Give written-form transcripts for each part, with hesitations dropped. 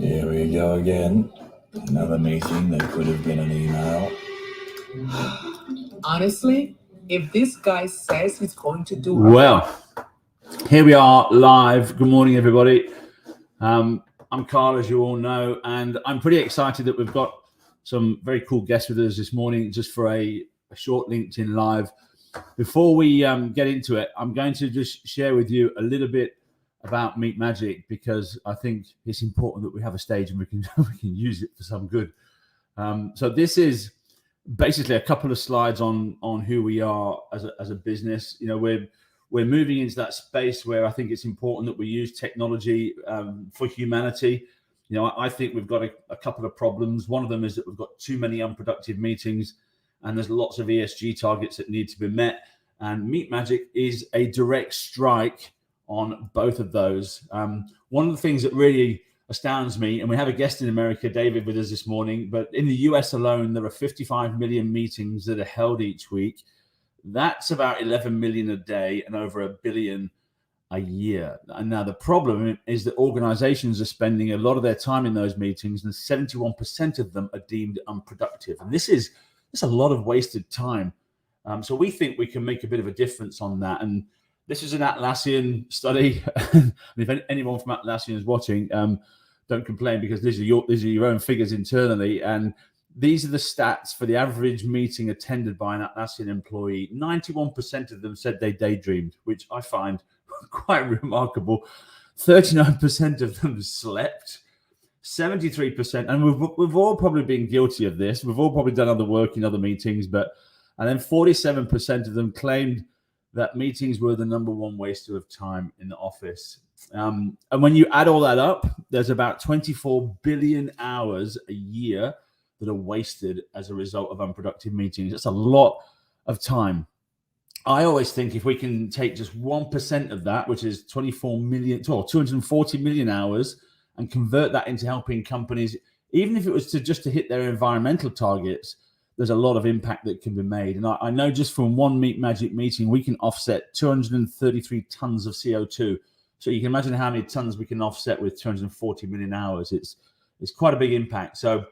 Here we go again. Another meeting that could have been an email. Honestly, if this guy says he's going to do well, here we are live. Good morning, everybody. I'm Carl, as you all know, and I'm pretty excited that we've got some very cool guests with us this morning just for a short LinkedIn Live. Before we get into it, I'm going to just share with you a little bit about Meet Magic, because I think it's important that we have a stage and we can use it for some good. So this is basically a couple of slides on who we are as a business. You know, we're moving into that space where I think it's important that we use technology for humanity. You know, I think we've got a couple of problems. One of them is that we've got too many unproductive meetings, and there's lots of ESG targets that need to be met. And Meet Magic is a direct strike on both of those. One of the things that really astounds me, and we have a guest in America, David, with us this morning, but in the US alone, there are 55 million meetings that are held each week. That's about 11 million a day and over 1 billion a year. And now the problem is that organizations are spending a lot of their time in those meetings, and 71% of them are deemed unproductive. And this is a lot of wasted time. So we think we can make a bit of a difference on that. And this is an Atlassian study. And if anyone from Atlassian is watching, don't complain, because these are your own figures internally. And these are the stats for the average meeting attended by an Atlassian employee. 91% of them said they daydreamed, which I find quite remarkable. 39% of them slept. 73%, and we've all probably been guilty of this. We've all probably done other work in other meetings, and then 47% of them claimed that meetings were the number one waster of time in the office. And when you add all that up, there's about 24 billion hours a year that are wasted as a result of unproductive meetings. That's a lot of time. I always think if we can take just 1% of that, which is 24 million or 240 million hours, and convert that into helping companies, even if it was to hit their environmental targets, there's a lot of impact that can be made. And I know just from one Meet Magic meeting, we can offset 233 tons of CO2. So you can imagine how many tons we can offset with 240 million hours. It's quite a big impact. So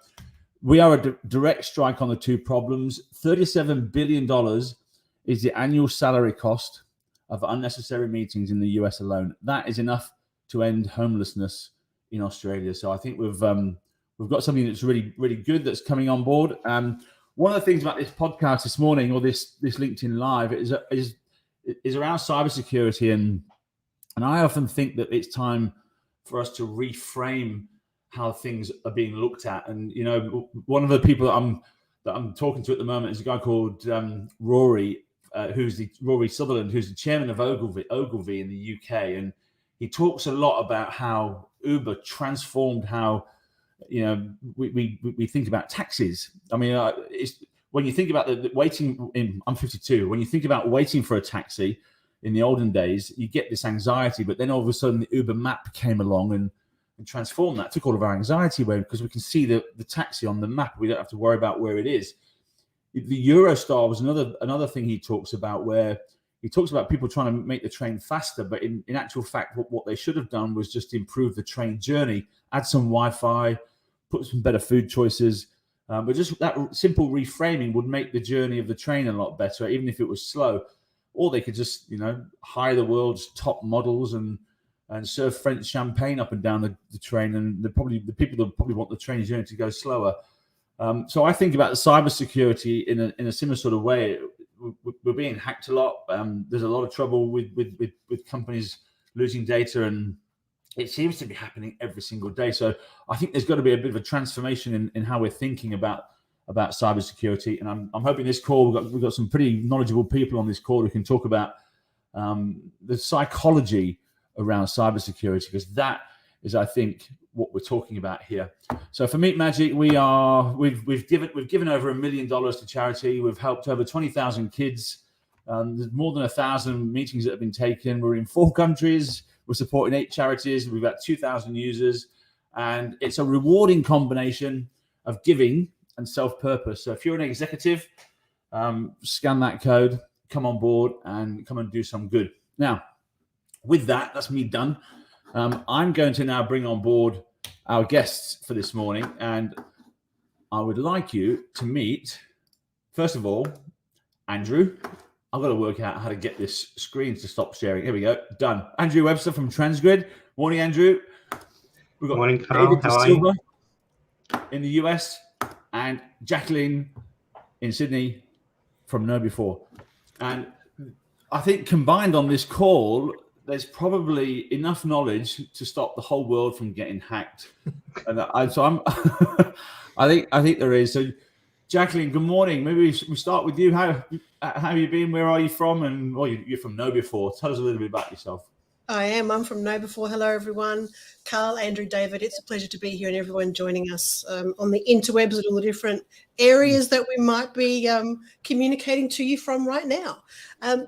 we are a direct strike on the two problems. $37 billion is the annual salary cost of unnecessary meetings in the US alone. That is enough to end homelessness in Australia. So I think we've got something that's really, really good that's coming on board. One of the things about this podcast this morning, or this LinkedIn Live, is around cybersecurity, and I often think that it's time for us to reframe how things are being looked at. And you know, one of the people that I'm talking to at the moment is a guy called Rory Sutherland, who's the chairman of Ogilvy in the UK, and he talks a lot about how Uber transformed how, you know, we think about taxis. I mean, it's when you think about the waiting. I'm 52. When you think about waiting for a taxi in the olden days, you get this anxiety, but then all of a sudden the Uber map came along and transformed that, took all of our anxiety away, because we can see the taxi on the map. We don't have to worry about where it is. The Eurostar was another thing he talks about, where he talks about people trying to make the train faster, but in actual fact, what they should have done was just improve the train journey, add some Wi-Fi, put some better food choices. But just that simple reframing would make the journey of the train a lot better, even if it was slow. Or they could just, you know, hire the world's top models and serve French champagne up and down the train, and the people that probably want the train journey to go slower. So I think about the cybersecurity in a similar sort of way. We're being hacked a lot. There's a lot of trouble with companies losing data, and it seems to be happening every single day. So I think there's got to be a bit of a transformation in how we're thinking about cybersecurity. And I'm hoping this call, we've got some pretty knowledgeable people on this call who can talk about the psychology around cybersecurity, because that is, I think, what we're talking about here. So for Meet Magic, we've given over $1 million to charity. We've helped over 20,000 kids. There's more than 1,000 meetings that have been taken. We're in 4 countries. We're supporting 8 charities. We've got 2,000 users, and it's a rewarding combination of giving and self-purpose. So if you're an executive, scan that code, come on board, and come and do some good. Now, with that, that's me done. I'm going to now bring on board our guests for this morning, and I would like you to meet, first of all, Andrew. I've got to work out how to get this screen to stop sharing. Here we go. Done. Andrew Webster from Transgrid. Morning, Andrew. We've got Morning, Carl. David How are Silva you? in the US and Jacqueline in Sydney from Know Before. And I think combined on this call, there's probably enough knowledge to stop the whole world from getting hacked. And I think there is. So, Jacqueline, good morning. Maybe we start with you. How have you been? Where are you from? And well, you're from Know Before. Tell us a little bit about yourself. I'm from Know Before. Hello, everyone. Carl, Andrew, David, it's a pleasure to be here and everyone joining us on the interwebs at all the different areas that we might be communicating to you from right now.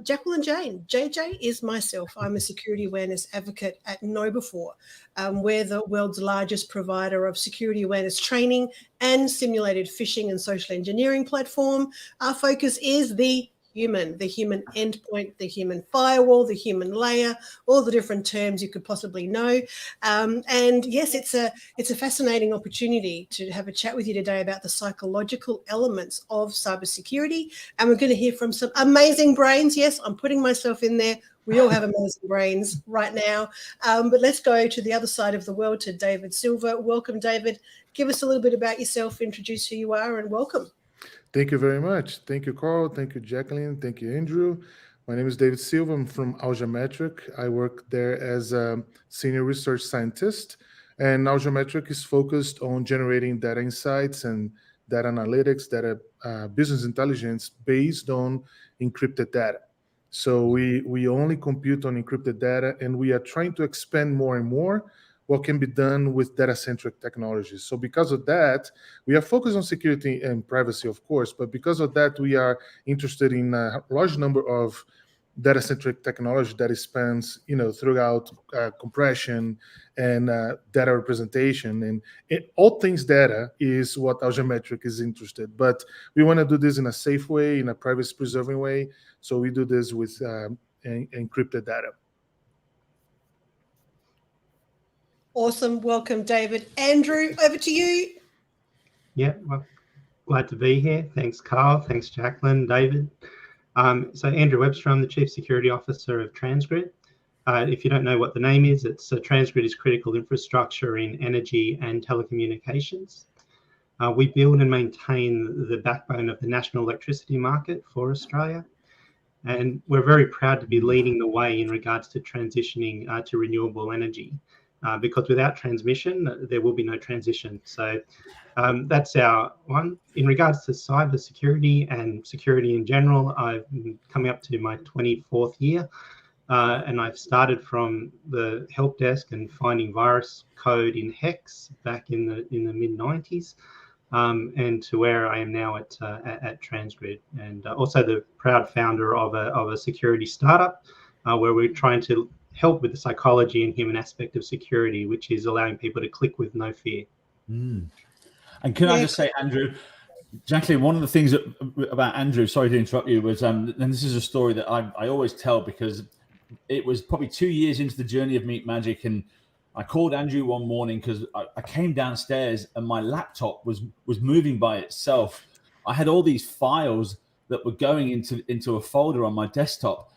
Jacqueline Jayne. JJ is myself. I'm a security awareness advocate at Know Before. We're the world's largest provider of security awareness training and simulated phishing and social engineering platform. Our focus is the human endpoint, the human firewall, the human layer, all the different terms you could possibly know. And yes, it's a fascinating opportunity to have a chat with you today about the psychological elements of cybersecurity. And we're going to hear from some amazing brains. Yes, I'm putting myself in there. We all have amazing brains right now. But let's go to the other side of the world to David Silva. Welcome, David. Give us a little bit about yourself, introduce who you are, and welcome. Thank you very much. Thank you, Carl. Thank you, Jacqueline. Thank you, Andrew. My name is David Silva. I'm from Algemetric. I work there as a senior research scientist, and Algemetric is focused on generating data insights and data analytics, data business intelligence based on encrypted data. So we only compute on encrypted data, and we are trying to expand more and more what can be done with data-centric technologies. So because of that, we are focused on security and privacy, of course, but because of that, we are interested in a large number of data-centric technology that spans, throughout compression and data representation. And all things data is what Algemetric is interested. But we want to do this in a safe way, in a privacy-preserving way. So we do this with encrypted data. Awesome. Welcome, David. Andrew, over to you. Yeah, well, glad to be here. Thanks, Carl. Thanks, Jacqueline, David. So Andrew Webster, I'm the Chief Security Officer of Transgrid. If you don't know what the name is, Transgrid is critical infrastructure in energy and telecommunications. We build and maintain the backbone of the national electricity market for Australia. And we're very proud to be leading the way in regards to transitioning to renewable energy. Because without transmission, there will be no transition. So that's our one. In regards to cybersecurity and security in general, I'm coming up to my 24th year, and I've started from the help desk and finding virus code in hex back in the mid-90s, and to where I am now at Transgrid, and also the proud founder of a security startup where we're trying to help with the psychology and human aspect of security, which is allowing people to click with no fear. And can I just say, Andrew, Jacqueline, one of the things about Andrew, sorry to interrupt you, was, and this is a story that I always tell because it was probably 2 years into the journey of Meet Magic, and I called Andrew one morning because I came downstairs and my laptop was moving by itself. I had all these files that were going into a folder on my desktop,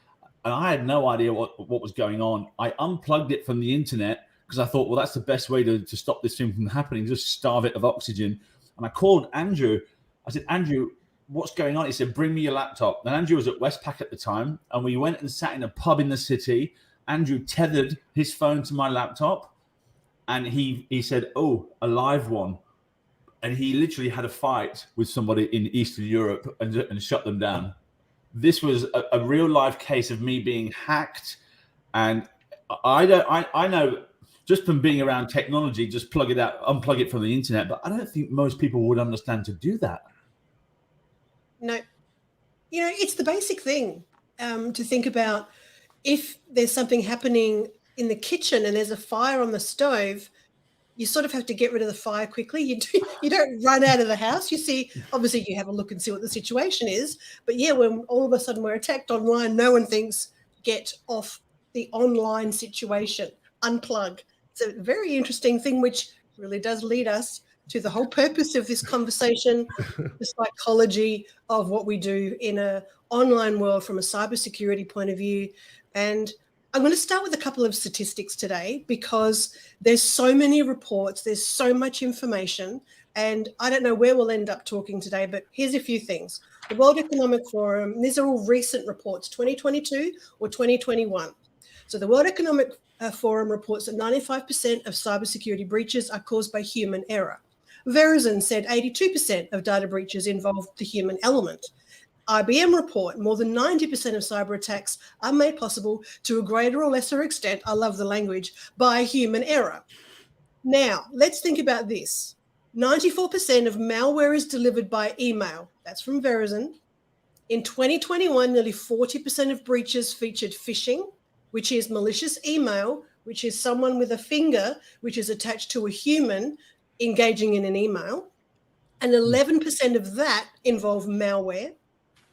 and I had no idea what was going on. I unplugged it from the internet because I thought, well, that's the best way to stop this thing from happening, just starve it of oxygen. And I called Andrew. I said, Andrew, what's going on? He said, bring me your laptop. And Andrew was at Westpac at the time, and we went and sat in a pub in the city. Andrew tethered his phone to my laptop, and he said, oh, a live one. And he literally had a fight with somebody in Eastern Europe and shut them down. This was a real life case of me being hacked, and I know just from being around technology, just plug it out, unplug it from the internet. But I don't think most people would understand to do that. No, it's the basic thing to think about. If there's something happening in the kitchen and there's a fire on the stove, you sort of have to get rid of the fire quickly. You don't run out of the house. You see, obviously you have a look and see what the situation is. But yeah, when all of a sudden we're attacked online, no one thinks get off the online situation. unplug. It's a very interesting thing, which really does lead us to the whole purpose of this conversation, the psychology of what we do in an online world from a cybersecurity point of view. And I'm going to start with a couple of statistics today because there's so many reports, there's so much information, and I don't know where we'll end up talking today, but here's a few things. The World Economic Forum, these are all recent reports, 2022 or 2021. So the World Economic Forum reports that 95% of cybersecurity breaches are caused by human error. Verizon said 82% of data breaches involve the human element. IBM report, more than 90% of cyber attacks are made possible to a greater or lesser extent, I love the language, by human error. Now, let's think about this. 94% of malware is delivered by email. That's from Verizon. In 2021, nearly 40% of breaches featured phishing, which is malicious email, which is someone with a finger, which is attached to a human engaging in an email. And 11% of that involved malware,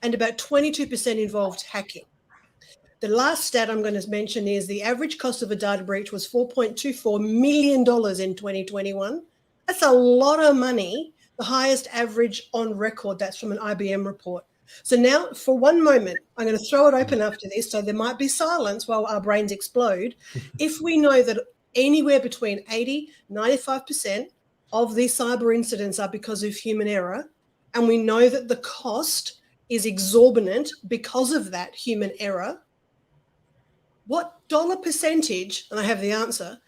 and about 22% involved hacking. The last stat I'm going to mention is the average cost of a data breach was $4.24 million in 2021. That's a lot of money, the highest average on record. That's from an IBM report. So now, for one moment, I'm going to throw it open after this, so there might be silence while our brains explode. If we know that anywhere between 80-95% of these cyber incidents are because of human error, and we know that the cost is exorbitant because of that human error, what dollar percentage, and I have the answer,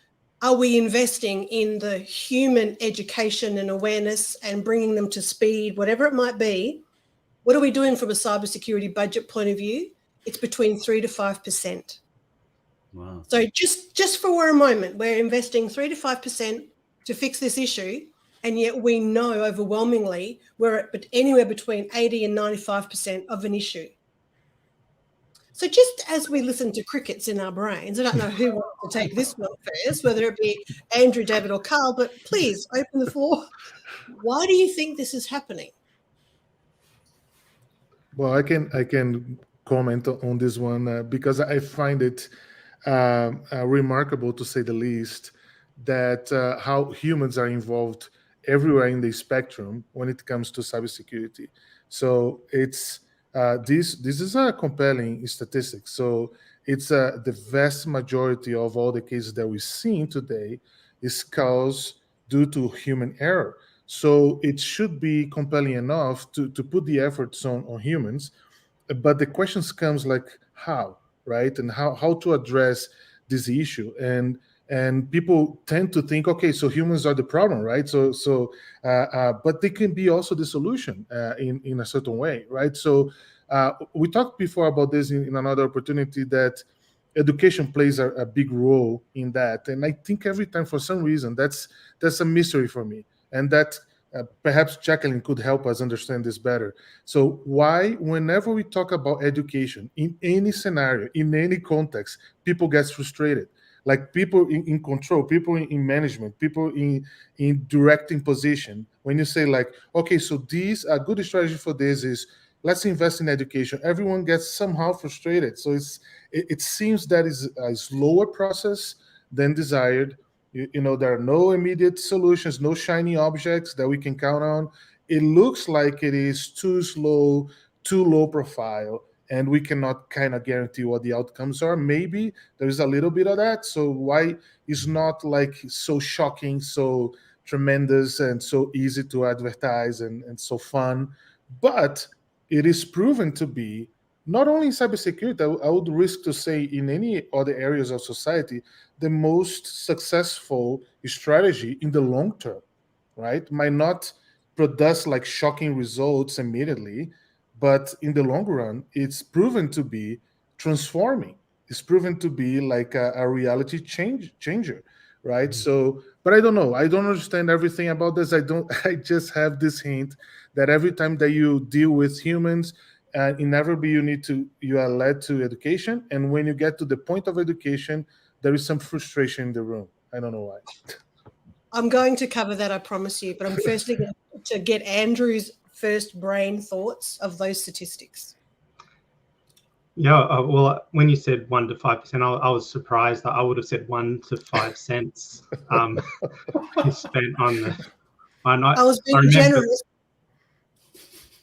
are we investing in the human education and awareness and bringing them to speed, whatever it might be? What are we doing from a cybersecurity budget point of view? It's between 3 to 5%. Wow. So just for a moment, we're investing 3 to 5% to fix this issue, and yet we know overwhelmingly we're at anywhere between 80 and 95% of an issue. So just as we listen to crickets in our brains, I don't know who wants to take this one first, whether it be Andrew, David, or Carl, but please open the floor. Why do you think this is happening? Well, I can comment on this one because I find it remarkable, to say the least, that how humans are involved everywhere in the spectrum when it comes to cybersecurity. So it's this is a compelling statistic. So it's the vast majority of all the cases that we've seen today is caused due to human error. So it should be compelling enough to put the efforts on humans. But the questions comes like how, right? And how to address this issue. And people tend to think, okay, so humans are the problem, right? But they can be also the solution in a certain way, right? So we talked before about this in another opportunity, that education plays a big role in that. And I think every time, for some reason, that's a mystery for me. And that perhaps Jacqueline could help us understand this better. So why, whenever we talk about education, in any scenario, in any context, people get frustrated? Like people in control, people in management, people in directing position. When you say like, okay, so these a good strategy for this is let's invest in education, everyone gets somehow frustrated. So it seems that is a slower process than desired. You know, there are no immediate solutions, no shiny objects that we can count on. It looks like it is too slow, too low profile, and we cannot kind of guarantee what the outcomes are. Maybe there is a little bit of that. So why is not like so shocking, so tremendous, and so easy to advertise and so fun? But it is proven to be, not only in cybersecurity, I would risk to say in any other areas of society, the most successful strategy in the long term, right? Might not produce like shocking results immediately, but in the long run, it's proven to be transforming. It's proven to be like a reality changer, right? Mm-hmm. So, but I don't know. I don't understand everything about this. I just have this hint that every time that you deal with humans, inevitably you are led to education. And when you get to the point of education, there is some frustration in the room. I don't know why. I'm going to cover that, I promise you. But I'm firstly going to get Andrew's first brain thoughts of those statistics. Yeah, well, when you said 1 to 5%, I was surprised that I would have said 1 to 5 cents is spent on the. I was being remember, generous.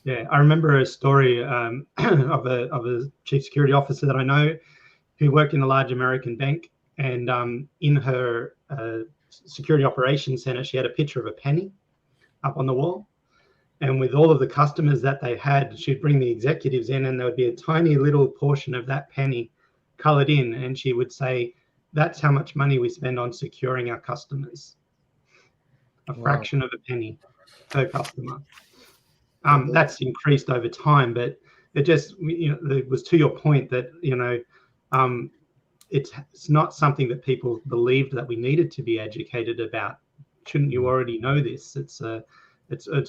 yeah, I remember a story of a chief security officer that I know who worked in a large American bank, and in her security operations center, she had a picture of a penny up on the wall. And with all of the customers that they had, she'd bring the executives in, and there would be a tiny little portion of that penny colored in. And she would say, that's how much money we spend on securing our customers. A fraction of a penny per customer. That's increased over time, but it just, it was to your point that, it's not something that people believed that we needed to be educated about. Shouldn't you already know this? It's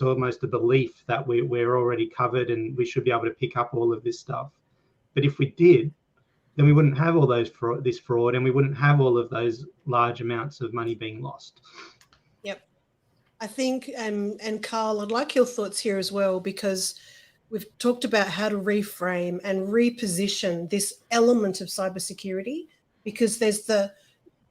almost a belief that we're already covered and we should be able to pick up all of this stuff. But if we did, then we wouldn't have all this fraud, and we wouldn't have all of those large amounts of money being lost. Yep. I think, and Carl, I'd like your thoughts here as well, because we've talked about how to reframe and reposition this element of cybersecurity, because there's the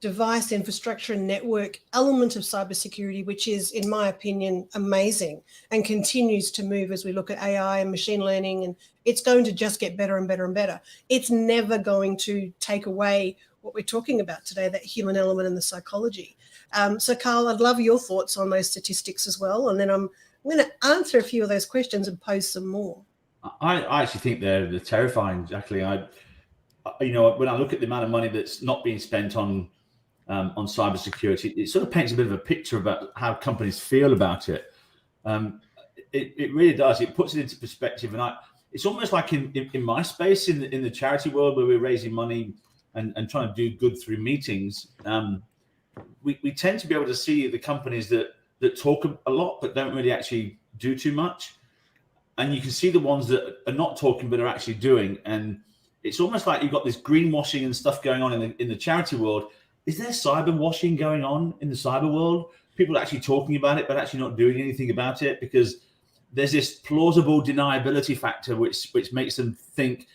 device infrastructure and network element of cybersecurity, which is, in my opinion, amazing and continues to move as we look at AI and machine learning, and it's going to just get better and better and better. It's never going to take away what we're talking about today, that human element and the psychology. So, Carl, I'd love your thoughts on those statistics as well, and then I'm going to answer a few of those questions and pose some more. I actually think they're terrifying, Jacqueline. When I look at the amount of money that's not being spent on cybersecurity, it sort of paints a bit of a picture about how companies feel about it. It really does. It puts it into perspective, and it's almost like in my space in the charity world, where we're raising money and trying to do good through meetings. We tend to be able to see the companies that talk a lot but don't really actually do too much, and you can see the ones that are not talking but are actually doing. And it's almost like you've got this greenwashing and stuff going on in the charity world. Is there cyber washing going on in the cyber world? People are actually talking about it, but actually not doing anything about it, because there's this plausible deniability factor, which makes them think,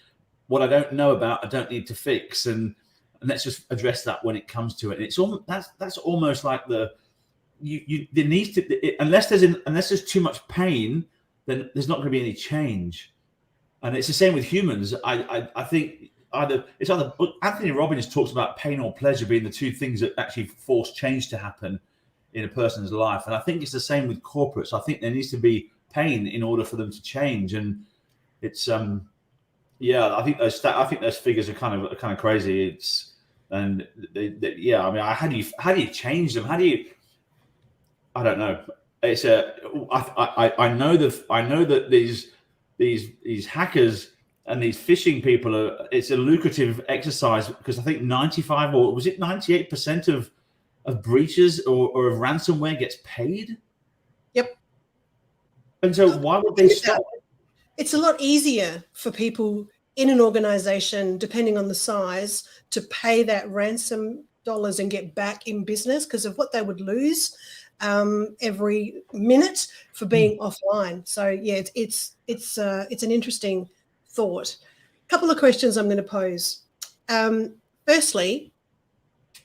what I don't know about, I don't need to fix, and let's just address that when it comes to it. And it's that's almost like there needs to, unless there's too much pain, then there's not going to be any change. And it's the same with humans. I think either Anthony Robbins talks about pain or pleasure being the two things that actually force change to happen in a person's life. And I think it's the same with corporates. I think there needs to be pain in order for them to change. And it's I think those figures are kind of crazy. I mean, how do you change them? I don't know. I know that these hackers and these phishing people it's a lucrative exercise, because I think 95 or was it 98% of breaches or of ransomware gets paid. Yep. And so why would they stop? It's a lot easier for people in an organization, depending on the size, to pay that ransom dollars and get back in business because of what they would lose every minute for being offline. So yeah, it's an interesting thought. A couple of questions I'm going to pose. Firstly,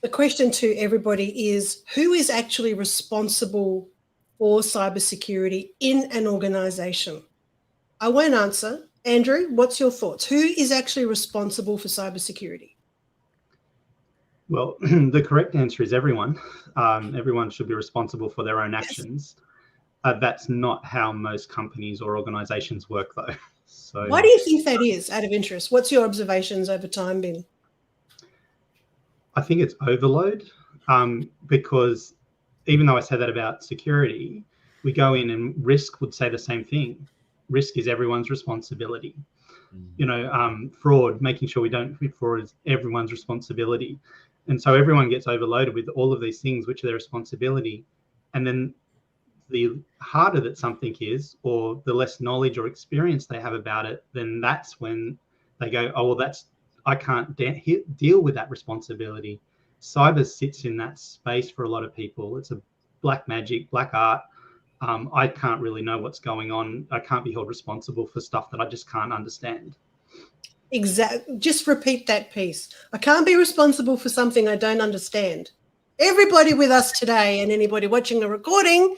the question to everybody is, who is actually responsible for cybersecurity in an organization? I won't answer. Andrew, what's your thoughts? Who is actually responsible for cybersecurity? Well, the correct answer is everyone. Everyone should be responsible for their own actions. That's not how most companies or organizations work, though. So, why do you think that is, out of interest? What's your observations over time been? I think it's overload, because even though I say that about security, we go in and risk would say the same thing. Risk is everyone's responsibility. Fraud, making sure we don't commit fraud, is everyone's responsibility. And so everyone gets overloaded with all of these things which are their responsibility. And then the harder that something is, or the less knowledge or experience they have about it, then that's when they go, oh, well, I can't deal with that responsibility. Cyber sits in that space for a lot of people. It's a black magic, black art. I can't really know what's going on. I can't be held responsible for stuff that I just can't understand. Just repeat that piece. I can't be responsible for something I don't understand. Everybody with us today and anybody watching a recording,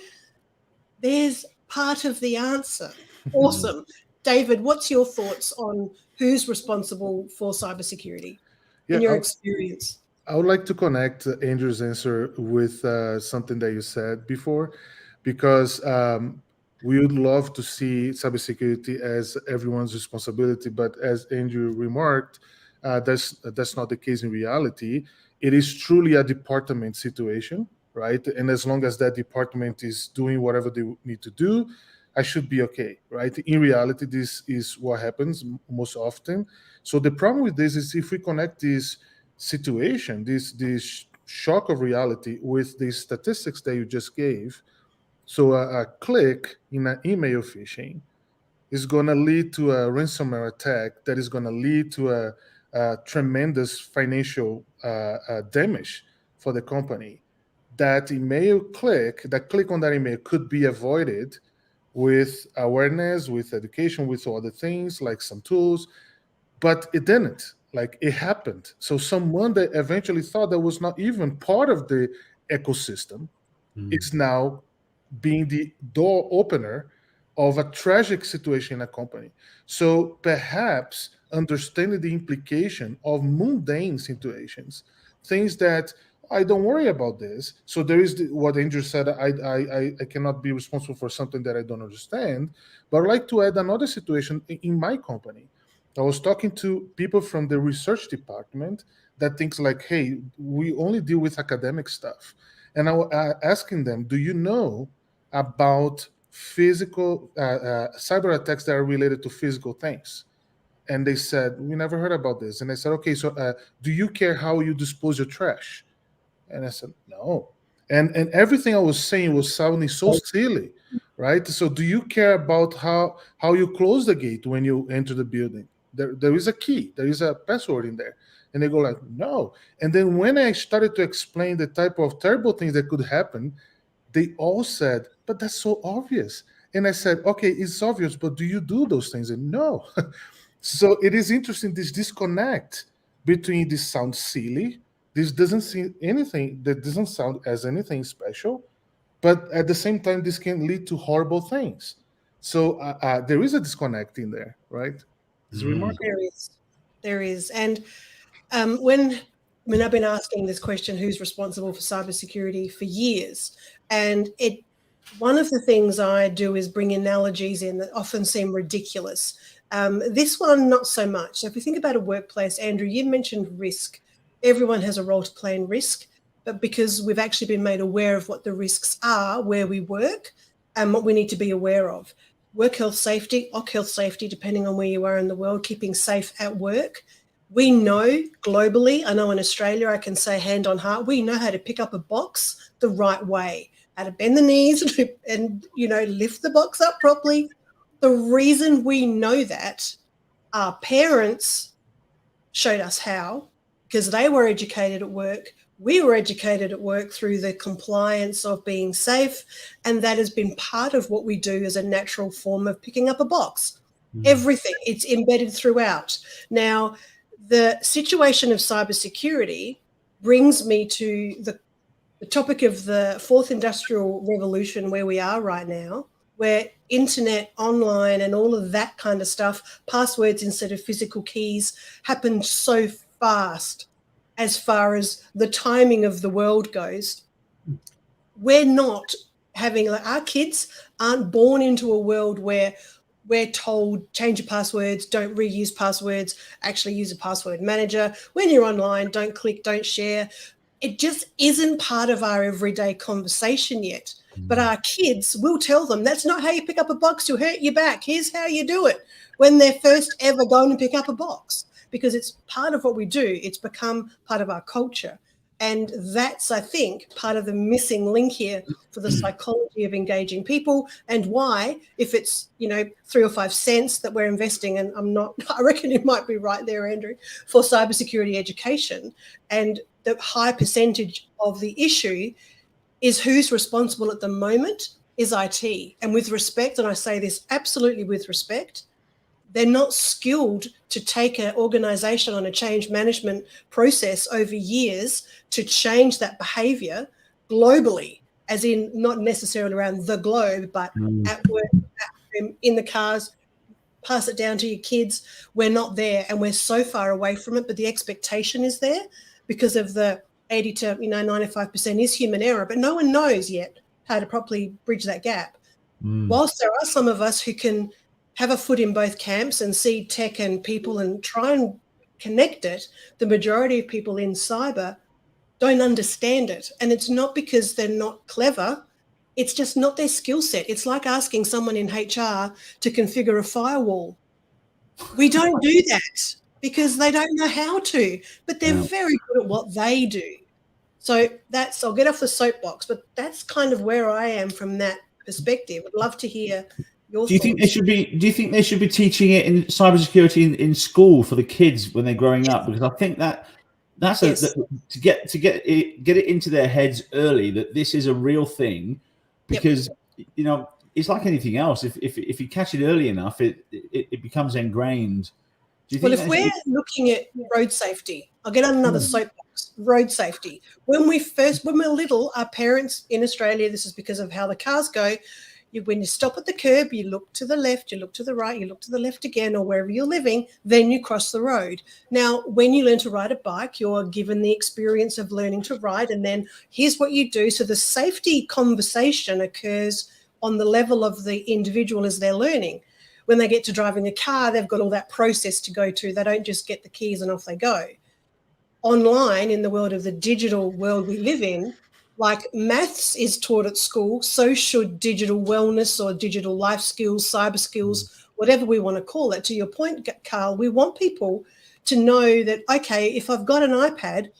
there's part of the answer. Awesome. David, what's your thoughts on who's responsible for cybersecurity in your experience? I would like to connect Andrew's answer with something that you said before, because we would love to see cybersecurity as everyone's responsibility. But as Andrew remarked, that's not the case in reality. It is truly a department situation, right? And as long as that department is doing whatever they need to do, I should be okay, right? In reality, this is what happens most often. So the problem with this is if we connect this situation, this shock of reality with the statistics that you just gave. So a click in an email phishing is going to lead to a ransomware attack that is going to lead to a tremendous financial damage for the company. That click on that email could be avoided with awareness, with education, with other things like some tools, but it didn't. Like, it happened. So someone that eventually thought that was not even part of the ecosystem is now being the door opener of a tragic situation in a company. So perhaps understanding the implication of mundane situations, things that I don't worry about this. So there is what Andrew said, I cannot be responsible for something that I don't understand. But I'd like to add another situation in my company. I was talking to people from the research department that thinks like, hey, we only deal with academic stuff. And I was asking them, do you know about physical cyber attacks that are related to physical things? And they said, we never heard about this. And I said, okay, so do you care how you dispose your trash? And I said, no. And everything I was saying was sounding so silly, right? So do you care about how you close the gate when you enter the building? There is a key, there is a password in there. And they go like, no. And then when I started to explain the type of terrible things that could happen, they all said, but that's so obvious. And I said, okay, it's obvious, but do you do those things? And no. So it is interesting, this disconnect between this sounds silly, this doesn't see anything, that doesn't sound as anything special, but at the same time, this can lead to horrible things. So there is a disconnect in there, right? It's remarkable. There is. And when I've been asking this question, who's responsible for cybersecurity, for years, and one of the things I do is bring analogies in that often seem ridiculous. This one, not so much. So if we think about a workplace, Andrew, you mentioned risk. Everyone has a role to play in risk, but because we've actually been made aware of what the risks are where we work and what we need to be aware of. Work health safety, occ health safety, depending on where you are in the world, keeping safe at work. We know globally, I know in Australia, I can say hand on heart, we know how to pick up a box the right way, how to bend the knees and lift the box up properly. The reason we know that, our parents showed us how, because they were educated at work. We were educated at work through the compliance of being safe, and that has been part of what we do as a natural form of picking up a box. Everything, it's embedded throughout. Now, the situation of cybersecurity brings me to the topic of the fourth industrial revolution, where we are right now, where internet, online, and all of that kind of stuff, passwords instead of physical keys, happened so fast as far as the timing of the world goes. We're not having, our kids aren't born into a world where we're told change your passwords, don't reuse passwords, actually use a password manager. When you're online, don't click, don't share. It just isn't part of our everyday conversation yet. But our kids will tell them, that's not how you pick up a box, you'll hurt your back. Here's how you do it, when they're first ever going to pick up a box, because it's part of what we do. It's become part of our culture. And that's, I think, part of the missing link here for the psychology of engaging people, and why, if it's, 3 or 5 cents that we're investing, and I reckon you might be right there, Andrew, for cybersecurity education, and the high percentage of the issue is who's responsible at the moment is IT. And with respect, and I say this absolutely with respect, They're not skilled to take an organization on a change management process over years to change that behavior globally, as in not necessarily around the globe, but at work, at home, in the cars, pass it down to your kids. We're not there, and we're so far away from it, but the expectation is there because of the 80 to 95% is human error, but no one knows yet how to properly bridge that gap. Whilst there are some of us who can have a foot in both camps and see tech and people and try and connect it, the majority of people in cyber don't understand it. And it's not because they're not clever, it's just not their skill set. It's like asking someone in HR to configure a firewall. We don't do that because they don't know how to, but they're very good at what they do. So I'll get off the soapbox, but that's kind of where I am from that perspective. I'd love to hear your Do you thoughts. think they should be teaching it in cybersecurity in school for the kids when they're growing up? Because I think that's to get it into their heads early that this is a real thing, because it's like anything else. If you catch it early enough, it becomes ingrained. Do you think Well, if we're looking at road safety, I'll get on another soapbox. Road safety. When we're little, our parents in Australia, this is because of how the cars go. When you stop at the curb, you look to the left, you look to the right, you look to the left again, or wherever you're living, then you cross the road. Now, when you learn to ride a bike, you're given the experience of learning to ride, and then here's what you do. So the safety conversation occurs on the level of the individual as they're learning. When they get to driving a car, they've got all that process to go to. They don't just get the keys and off they go. Online, in the world of the digital world we live in, like maths is taught at school, so should digital wellness or digital life skills, cyber skills, whatever we want to call it. To your point, Carl, we want people to know that, okay, if I've got an iPad,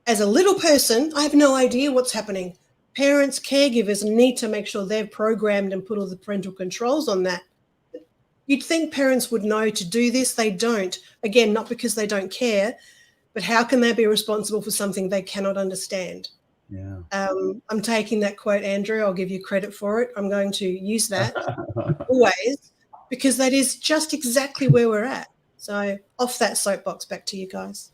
as a little person, I have no idea what's happening. Parents, caregivers need to make sure they've programmed and put all the parental controls on that. You'd think parents would know to do this. They don't. Again, not because they don't care, but how can they be responsible for something they cannot understand? Yeah. I'm taking that quote, Andrew. I'll give you credit for it. I'm going to use that always, because that is just exactly where we're at. So off that soapbox, back to you guys.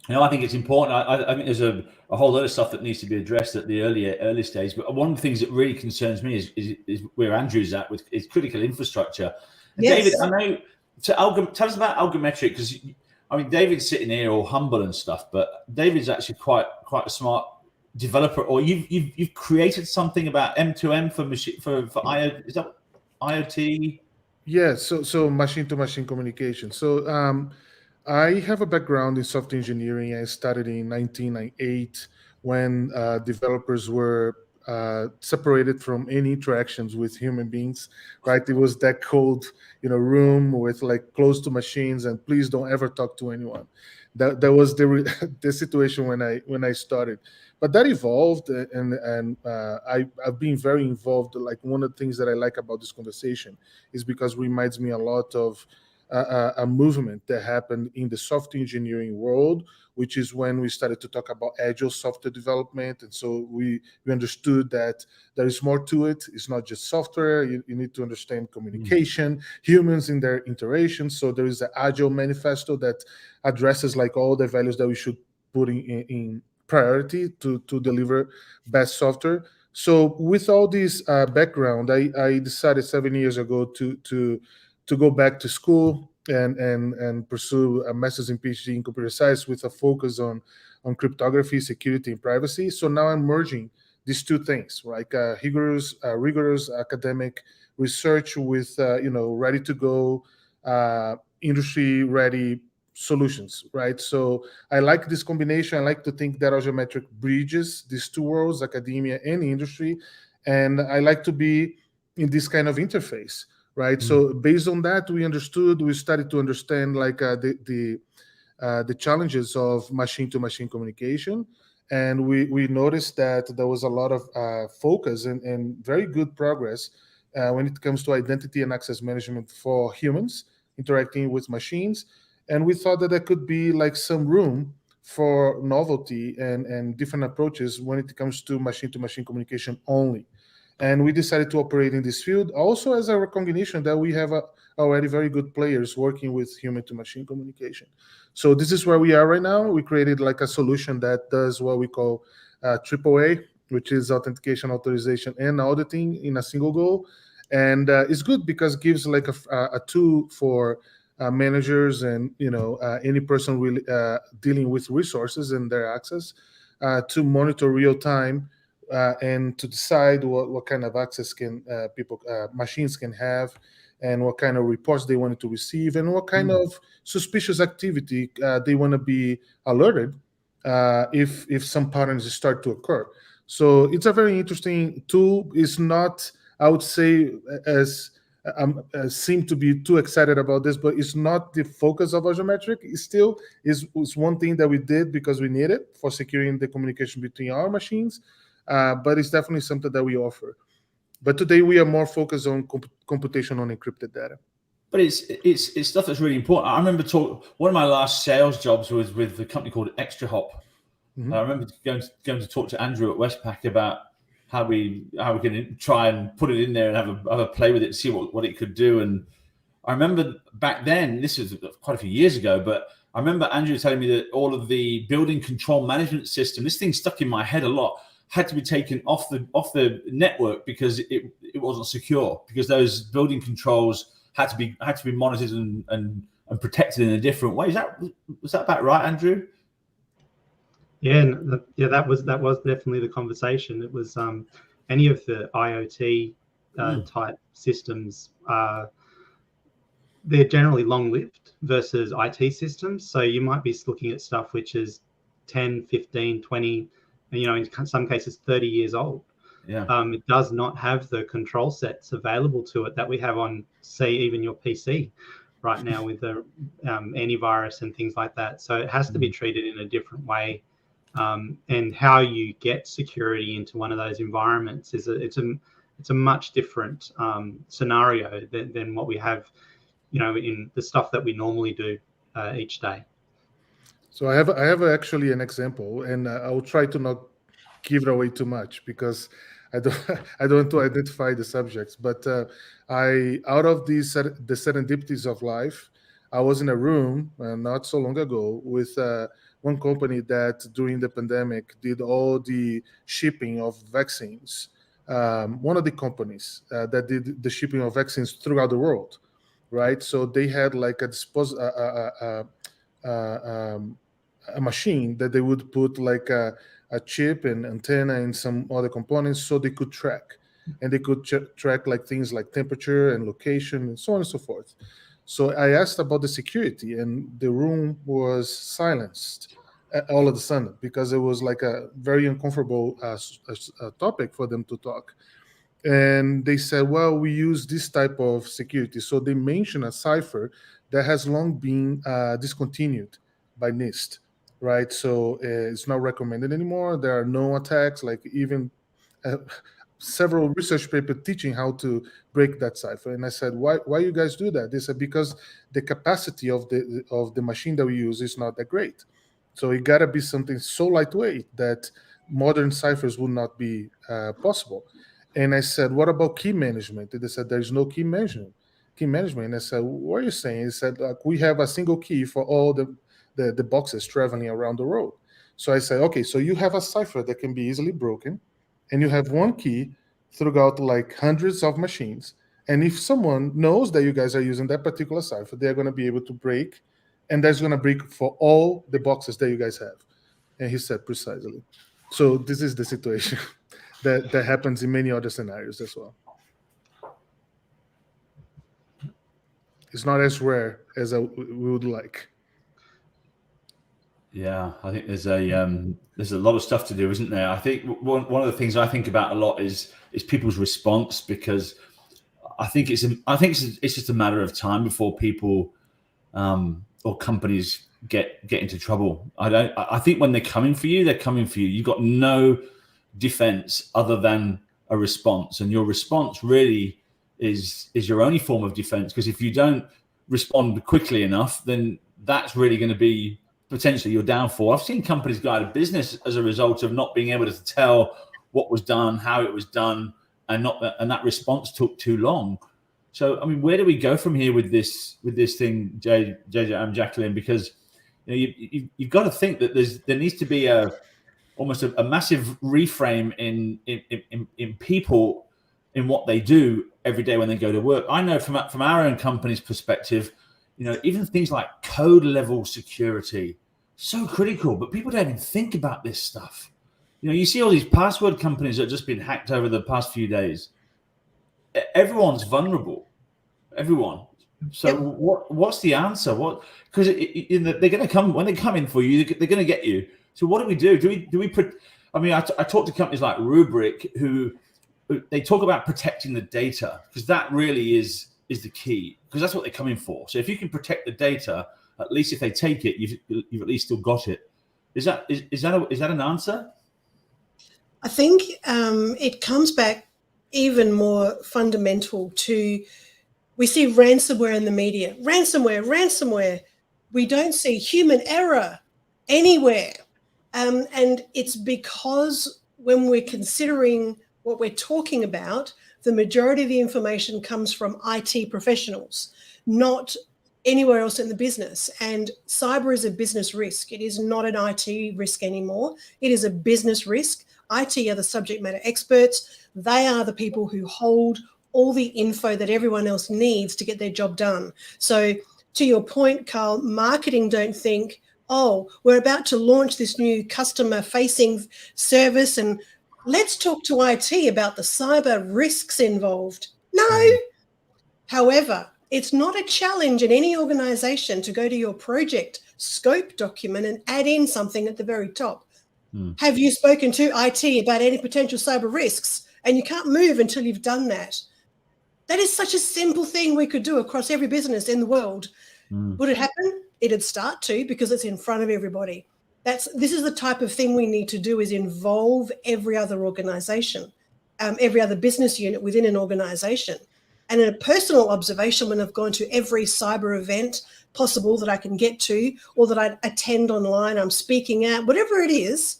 I think it's important. I think there's a whole lot of stuff that needs to be addressed at the early stage. But one of the things that really concerns me is where Andrew's at with is critical infrastructure. And Yes. David, I know. Tell us about Algemetric, because I mean David's sitting here all humble and stuff, but David's actually quite a smart developer. Or you've created something about M2M for IoT. Is that IoT? Yeah, so machine-to-machine communication. So I have a background in software engineering. I started in 1998 when developers were separated from any interactions with human beings, right? It was that cold, room with like close to machines, and please don't ever talk to anyone. That was the situation when I started. But that evolved, and I've been very involved. Like, one of the things that I like about this conversation is because it reminds me a lot of a movement that happened in the software engineering world, which is when we started to talk about agile software development. And so we understood that there is more to it. It's not just software. You need to understand communication, humans in their interactions. So there is an agile manifesto that addresses like all the values that we should put in priority to deliver best software. So with all this background, I decided 7 years ago to go back to school and pursue a master's and PhD in computer science with a focus on cryptography, security, and privacy. So now I'm merging these two things, like rigorous academic research with ready to go, industry ready solutions, right? So I like this combination. I like to think that Algemetric bridges these two worlds, academia and industry, and I like to be in this kind of interface. Right. So based on that, we started to understand like the challenges of machine-to-machine communication, and we noticed that there was a lot of focus and very good progress when it comes to identity and access management for humans interacting with machines. And we thought that there could be like some room for novelty and different approaches when it comes to machine-to-machine communication only. And we decided to operate in this field also as a recognition that we have already very good players working with human-to-machine communication. So this is where we are right now. We created like a solution that does what we call AAA, which is authentication, authorization, and auditing in a single go. And it's good because it gives like a tool for managers and any person really dealing with resources and their access to monitor real time and to decide what kind of access can machines can have, and what kind of reports they wanted to receive, and what kind of suspicious activity they want to be alerted if some patterns start to occur. So it's a very interesting tool. It's not, I would say, as seem to be too excited about this, but it's not the focus of Algemetric. It still is one thing that we did because we need it for securing the communication between our machines, but it's definitely something that we offer. But today we are more focused on computation on encrypted data. But it's stuff that's really important. I remember one of my last sales jobs was with a company called Extra Hop. Mm-hmm. I remember going to talk to Andrew at Westpac about how we can try and put it in there and have a play with it, see what it could do. And I remember back then, this was quite a few years ago, but I remember Andrew telling me that all of the building control management system, this thing stuck in my head a lot, had to be taken off the network because it wasn't secure, because those building controls had to be monitored and protected in a different way. Was that about right, Andrew? Yeah, that was definitely the conversation. It was any of the IoT type systems, they're generally long-lived versus IT systems. So you might be looking at stuff which is 10, 15, 20, in some cases 30 years old. Yeah. It does not have the control sets available to it that we have on, say, even your PC right now with the antivirus and things like that. So it has to be treated in a different way. And how you get security into one of those environments it's a much different scenario than what we have, in the stuff that we normally do each day. So I have actually an example, and I will try to not give it away too much because I don't want to identify the subjects. But out of the serendipities of life, I was in a room not so long ago with one company that during the pandemic did all the shipping of vaccines. One of the companies that did the shipping of vaccines throughout the world, right? So they had like a machine that they would put like a chip and antenna and some other components so they could track. And they could track like things like temperature and location and so on and so forth. So I asked about the security, and the room was silenced all of a sudden because it was like a very uncomfortable topic for them to talk. And they said, well, we use this type of security. So they mentioned a cipher that has long been discontinued by NIST, right? So it's not recommended anymore. There are no attacks, like even several research papers teaching how to break that cipher. And I said, why you guys do that? They said, because the capacity of the machine that we use is not that great. So it gotta be something so lightweight that modern ciphers would not be possible. And I said, what about key management? And they said, there's no key management. And I said, what are you saying? He said, like, we have a single key for all the boxes traveling around the road. So I said, okay, so you have a cipher that can be easily broken, and you have one key throughout like hundreds of machines. And if someone knows that you guys are using that particular cipher, they're going to be able to break, and that's going to break for all the boxes that you guys have. And he said, precisely. So this is the situation that happens in many other scenarios as well. It's not as rare as we would like. Yeah, I think there's a lot of stuff to do, isn't there? I think one of the things I think about a lot is people's response, because I think it's just a matter of time before people or companies get into trouble. I think when they're coming for you, You've got no defense other than a response, and your response really is your only form of defense, because if you don't respond quickly enough, then that's really going to be potentially your downfall. I've seen companies go out of business as a result of not being able to tell what was done, how it was done, and that response took too long. So, I mean, where do we go from here with this thing, Jacqueline? Because you've got to think that there needs to be almost a massive reframe in people, in what they do every day when they go to work. I know from our own company's perspective, even things like code level security, so critical, but people don't even think about this stuff. You see all these password companies that have just been hacked over the past few days. Everyone's vulnerable. Everyone. So Yep. what's the answer? Because they're going to come, when they come in for you, they're going to get you. So what do we do? I talk to companies like Rubrik who they talk about protecting the data, because that really is the key, because that's what they're coming for. So if you can protect the data, at least if they take it, you've at least still got it. Is that an answer? I think it comes back even more fundamental to, we see ransomware in the media. Ransomware. We don't see human error anywhere. And it's because when we're considering what we're talking about, the majority of the information comes from IT professionals, not anywhere else in the business. And cyber is a business risk. It is not an IT risk anymore. It is a business risk. IT are the subject matter experts. They are the people who hold all the info that everyone else needs to get their job done. So to your point, Carl, marketing don't think, oh, we're about to launch this new customer-facing service and let's talk to IT about the cyber risks involved. No. However, it's not a challenge in any organization to go to your project scope document and add in something at the very top. Have you spoken to IT about any potential cyber risks? And you can't move until you've done that. That is such a simple thing we could do across every business in the world. Would it happen? It'd start to, because it's in front of everybody. This is the type of thing we need to do, is involve every other organization, every other business unit within an organization. And in a personal observation, when I've gone to every cyber event possible that I can get to, or that I attend online, I'm speaking at, whatever it is,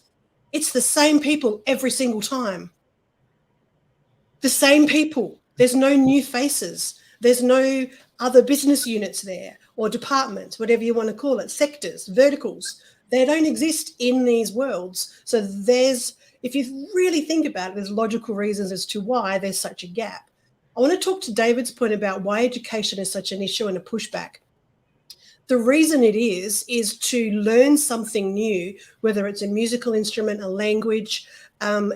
it's the same people every single time. The same people. There's no new faces. There's no other business units there, or departments, whatever you want to call it, sectors, verticals. They don't exist in these worlds. So if you really think about it, there's logical reasons as to why there's such a gap. I want to talk to David's point about why education is such an issue and a pushback. The reason it is to learn something new, whether it's a musical instrument, a language,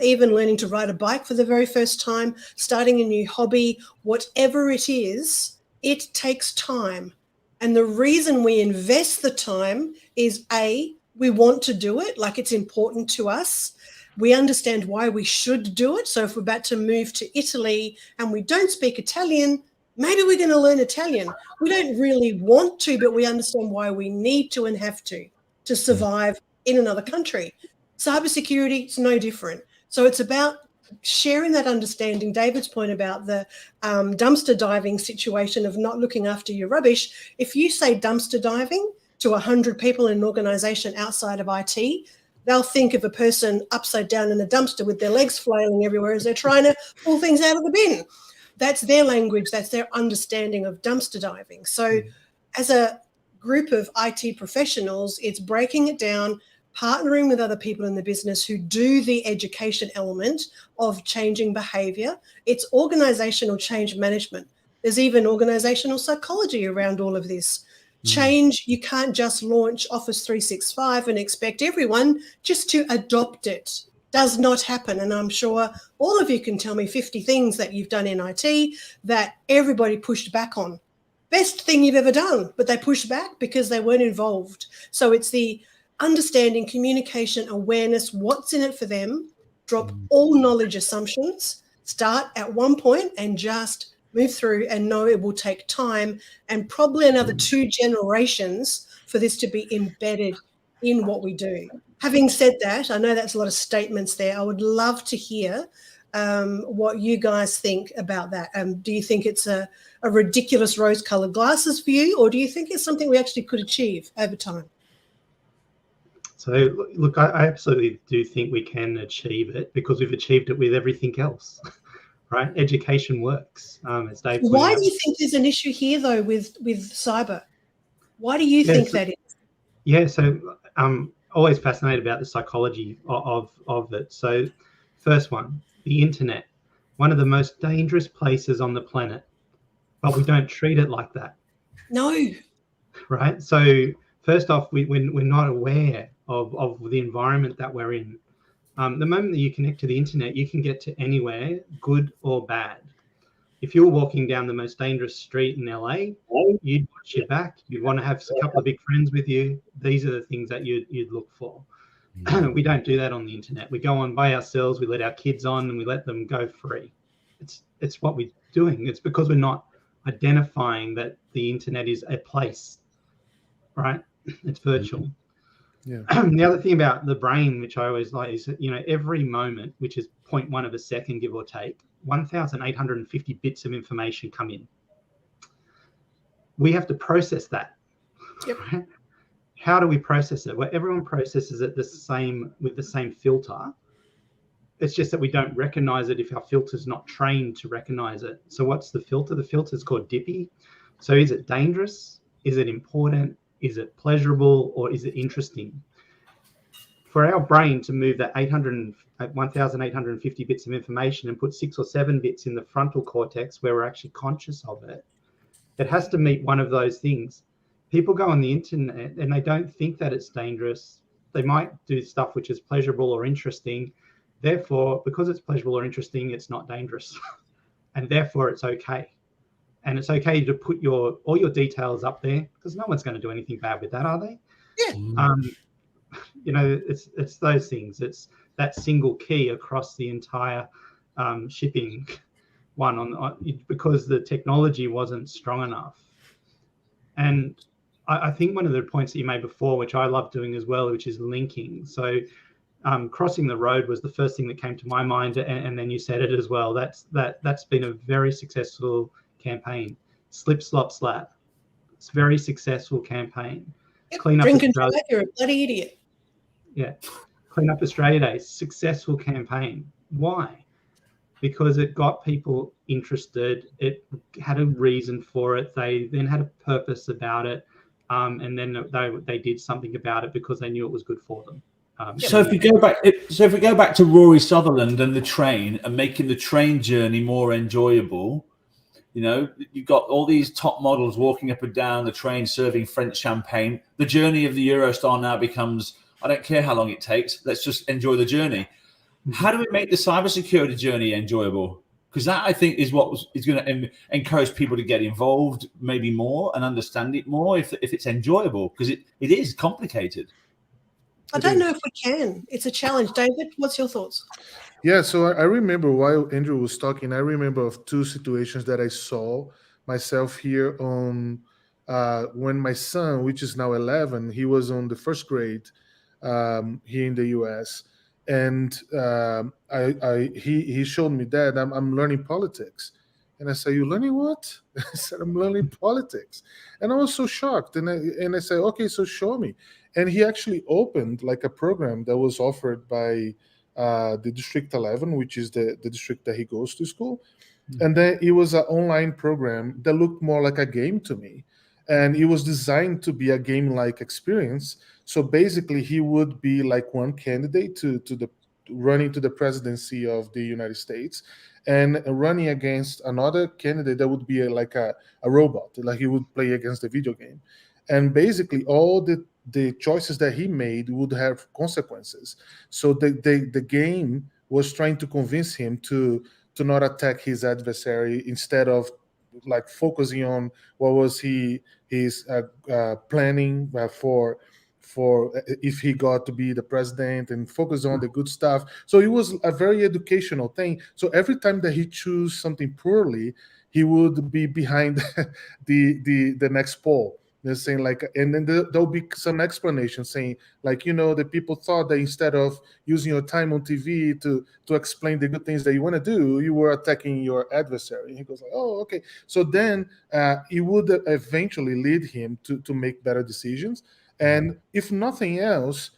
even learning to ride a bike for the very first time, starting a new hobby, whatever it is, it takes time. And the reason we invest the time is, A, we want to do it, like it's important to us. We understand why we should do it. So if we're about to move to Italy and we don't speak Italian, maybe we're going to learn Italian. We don't really want to, but we understand why we need to and have to survive in another country. Cybersecurity is no different. So it's about sharing that understanding. David's point about the dumpster diving situation of not looking after your rubbish. If you say dumpster diving to 100 people in an organization outside of IT, they'll think of a person upside down in a dumpster with their legs flailing everywhere as they're trying to pull things out of the bin. That's their language. That's their understanding of dumpster diving. So as a group of IT professionals, it's breaking it down, partnering with other people in the business who do the education element of changing behavior. It's organizational change management. There's even organizational psychology around all of this. Change, you can't just launch Office 365 and expect everyone just to adopt it. Does not happen. And I'm sure all of you can tell me 50 things that you've done in IT that everybody pushed back on. Best thing you've ever done, but they pushed back because they weren't involved. So it's the understanding, communication, awareness, what's in it for them, drop all knowledge assumptions, start at one point and just move through, and know it will take time and probably another 2 generations for this to be embedded in what we do. Having said that, I know that's a lot of statements there. I would love to hear what you guys think about that. Do you think it's a ridiculous rose-colored glasses for you, or do you think it's something we actually could achieve over time? So, look, I absolutely do think we can achieve it, because we've achieved it with everything else. right? Education works, as Dave pointed Why out. do you think there's an issue here, though, with cyber? Why do you Yes. think that is? Yeah, so I'm always fascinated about the psychology of it. So first one, the internet, one of the most dangerous places on the planet, but we don't treat it like that, No. right? So first off, we're not aware of the environment that we're in. The moment that you connect to the internet, you can get to anywhere, good or bad. If you're walking down the most dangerous street in LA, you'd watch your back. You'd want to have a couple of big friends with you. These are the things that you'd look for. We don't do that on the internet. We go on by ourselves. We let our kids on and we let them go free. It's what we're doing. It's because we're not identifying that the internet is a place, right? It's virtual. Yeah. The other thing about the brain, which I always like, is that, every moment, which is 0.1 of a second, give or take, 1,850 bits of information come in. We have to process that. Yep. Right? How do we process it? Well, everyone processes it with the same filter. It's just that we don't recognize it if our filter's not trained to recognize it. So what's the filter? The filter is called DIPI. So is it dangerous? Is it important? Is it pleasurable, or is it interesting? For our brain to move that 1,850 bits of information and put 6 or 7 bits in the frontal cortex where we're actually conscious of it, it has to meet one of those things. People go on the internet and they don't think that it's dangerous. They might do stuff which is pleasurable or interesting. Therefore, because it's pleasurable or interesting, it's not dangerous. And therefore, it's okay. And it's okay to put all your details up there because no one's going to do anything bad with that, are they? Yeah. It's those things. It's that single key across the entire shipping one because the technology wasn't strong enough. And I think one of the points that you made before, which I love doing as well, which is linking. So crossing the road was the first thing that came to my mind, and then you said it as well. That's been a very successful campaign. Slip, slop, slap. It's a very successful campaign. Yep. Clean up Drink and Australia. drive, you're a bloody idiot. Yeah. Clean Up Australia Day, successful campaign. Why? Because it got people interested. It had a reason for it. They then had a purpose about it. And then they did something about it because they knew it was good for them. So if we go back to Rory Sutherland and the train and making the train journey more enjoyable, you've got all these top models walking up and down the train serving French champagne. The journey of the Eurostar now becomes, I don't care how long it takes, let's just enjoy the journey. How do we make the cybersecurity journey enjoyable? Because that, I think, is what is going to encourage people to get involved maybe more and understand it more if it's enjoyable, because it is complicated. I don't know if we can. It's a challenge. David, what's your thoughts? Yeah, so I remember while Andrew was talking, I remember of 2 situations that I saw myself here on when my son, which is now 11, he was on the first grade here in the US. And he showed me that I'm learning politics. And I said, "You learning what?" I said, "I'm learning politics." And I was so shocked. And I said, "Okay, so show me." And he actually opened like a program that was offered by the District 11, which is the district that he goes to school. And then it was an online program that looked more like a game to me. And it was designed to be a game-like experience. So basically, he would be like one candidate to running to the presidency of the United States, and running against another candidate that would be like a robot, like he would play against the video game. And basically, all the choices that he made would have consequences. So the game was trying to convince him to not attack his adversary, instead of like focusing on what was his planning for if he got to be the president, and focus on the good stuff. So it was a very educational thing. So every time that he chose something poorly, he would be behind the next poll. They're saying like, and then there'll be some explanation saying like, the people thought that instead of using your time on TV to explain the good things that you want to do, you were attacking your adversary. And he goes like, oh, okay. So then it would eventually lead him to make better decisions. And if nothing else,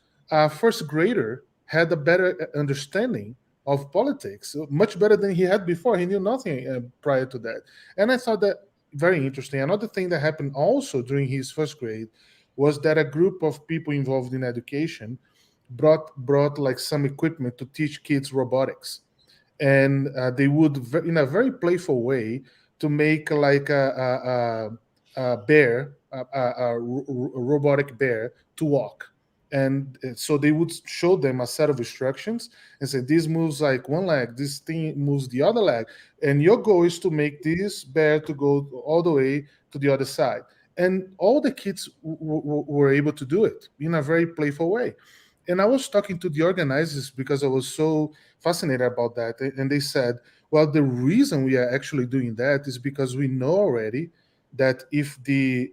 first grader had a better understanding of politics, much better than he had before. He knew nothing prior to that. And I thought that very interesting. Another thing that happened also during his first grade was that a group of people involved in education brought like some equipment to teach kids robotics. And they would, in a very playful way, to make like a bear, a robotic bear to walk. And so they would show them a set of instructions and say, this moves like one leg, this thing moves the other leg. And your goal is to make this bear to go all the way to the other side. And all the kids were able to do it in a very playful way. And I was talking to the organizers because I was so fascinated about that. And they said, well, the reason we are actually doing that is because we know already that if the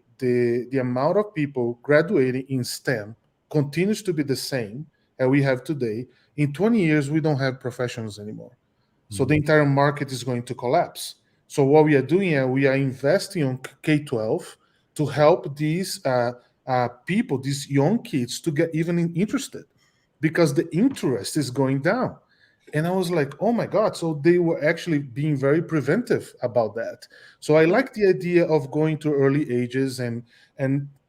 amount of people graduating in STEM continues to be the same as we have today, in 20 years, we don't have professionals anymore. Mm-hmm. So the entire market is going to collapse. So what we are doing is we are investing on K-12 to help these people, these young kids, to get even interested, because the interest is going down. And I was like, oh my God. So they were actually being very preventive about that. So I like the idea of going to early ages and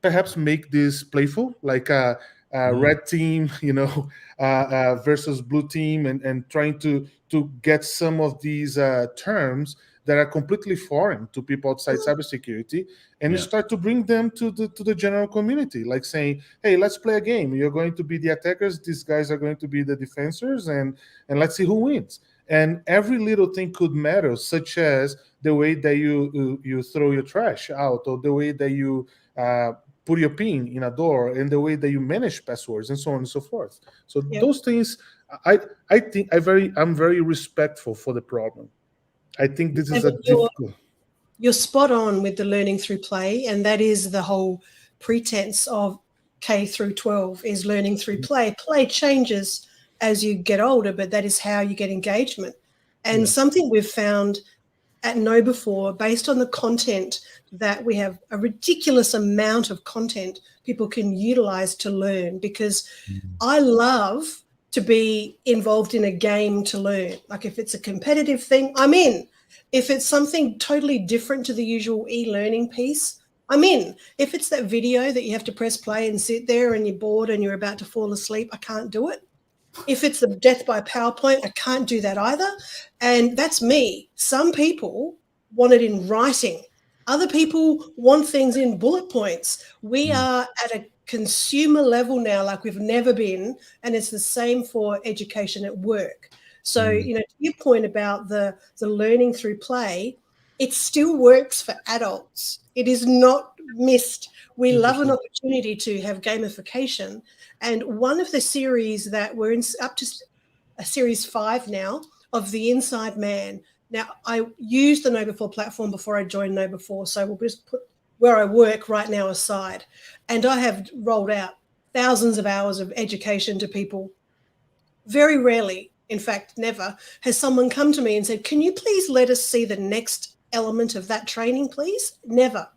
perhaps make this playful, like a red team, versus blue team, and trying to get some of these terms that are completely foreign to people outside cybersecurity, and you start to bring them to the general community, like saying, hey, let's play a game. You're going to be the attackers, these guys are going to be the defenders, and let's see who wins. And every little thing could matter, such as the way that you throw your trash out, or the way that you put your pin in a door, and the way that you manage passwords, and so on and so forth. So those things, I think I'm very respectful for the problem. I think this is a difficult. You're spot on with the learning through play, and that is the whole pretense of K through 12 is learning through play. Play changes as you get older, but that is how you get engagement. And something we've found at KnowBe4, based on the content, that we have a ridiculous amount of content people can utilize to learn, because I love to be involved in a game to learn. Like if it's a competitive thing, I'm in. If it's something totally different to the usual e-learning piece, I'm in. If it's that video that you have to press play and sit there and you're bored and you're about to fall asleep, I can't do it. If it's the death by PowerPoint, I can't do that either. And that's me. Some people want it in writing. Other people want things in bullet points. We are at a consumer level now like we've never been, and it's the same for education at work. So, to your point about the learning through play, it still works for adults. It is not missed. We love an opportunity to have gamification. And one of the series that we're in, up to series 5 now, of The Inside Man. Now, I used the KnowBe4 platform before I joined KnowBe4, so we'll just put where I work right now aside. And I have rolled out thousands of hours of education to people. Very rarely, in fact, never, has someone come to me and said, can you please let us see the next element of that training, please? Never.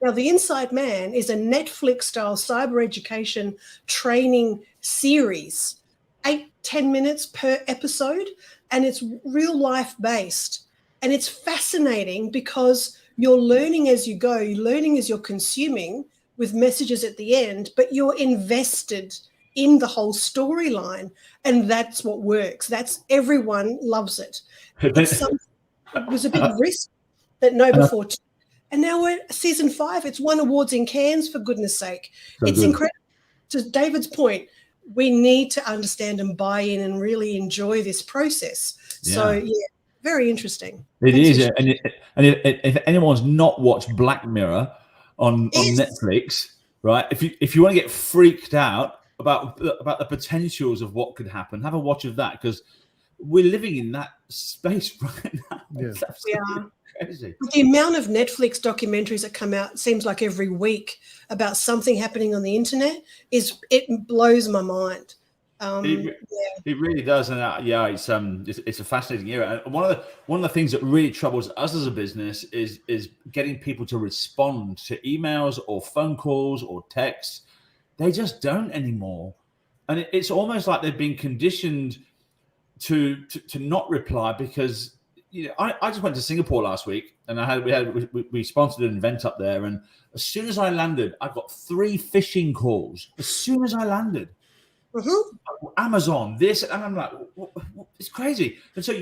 Now, The Inside Man is a Netflix-style cyber education training series, 8-10 minutes per episode, and it's real-life based. And it's fascinating because you're learning as you go, you're learning as you're consuming with messages at the end, but you're invested in the whole storyline, and that's what works. That's everyone loves it. It was a big risk that KnowBe4 took. And now we're at season 5. It's won awards in Cannes, for goodness sake. So it's incredible. To David's point, we need to understand and buy in and really enjoy this process. Yeah. So, very interesting. It is. And if anyone's not watched Black Mirror on Netflix, right, if you want to get freaked out about the potentials of what could happen, have a watch of that, because we're living in that space right now. Yes. We are. Crazy. The amount of Netflix documentaries that come out, seems like every week, about something happening on the internet, it blows my mind. It really does, and it's a fascinating era. And one of the things that really troubles us as a business is getting people to respond to emails or phone calls or texts. They just don't anymore, and it's almost like they've been conditioned to not reply because I just went to Singapore last week and we sponsored an event up there, and as soon as I landed, I got 3 phishing calls. As soon as I landed, Amazon, this, and I'm like, it's crazy. And so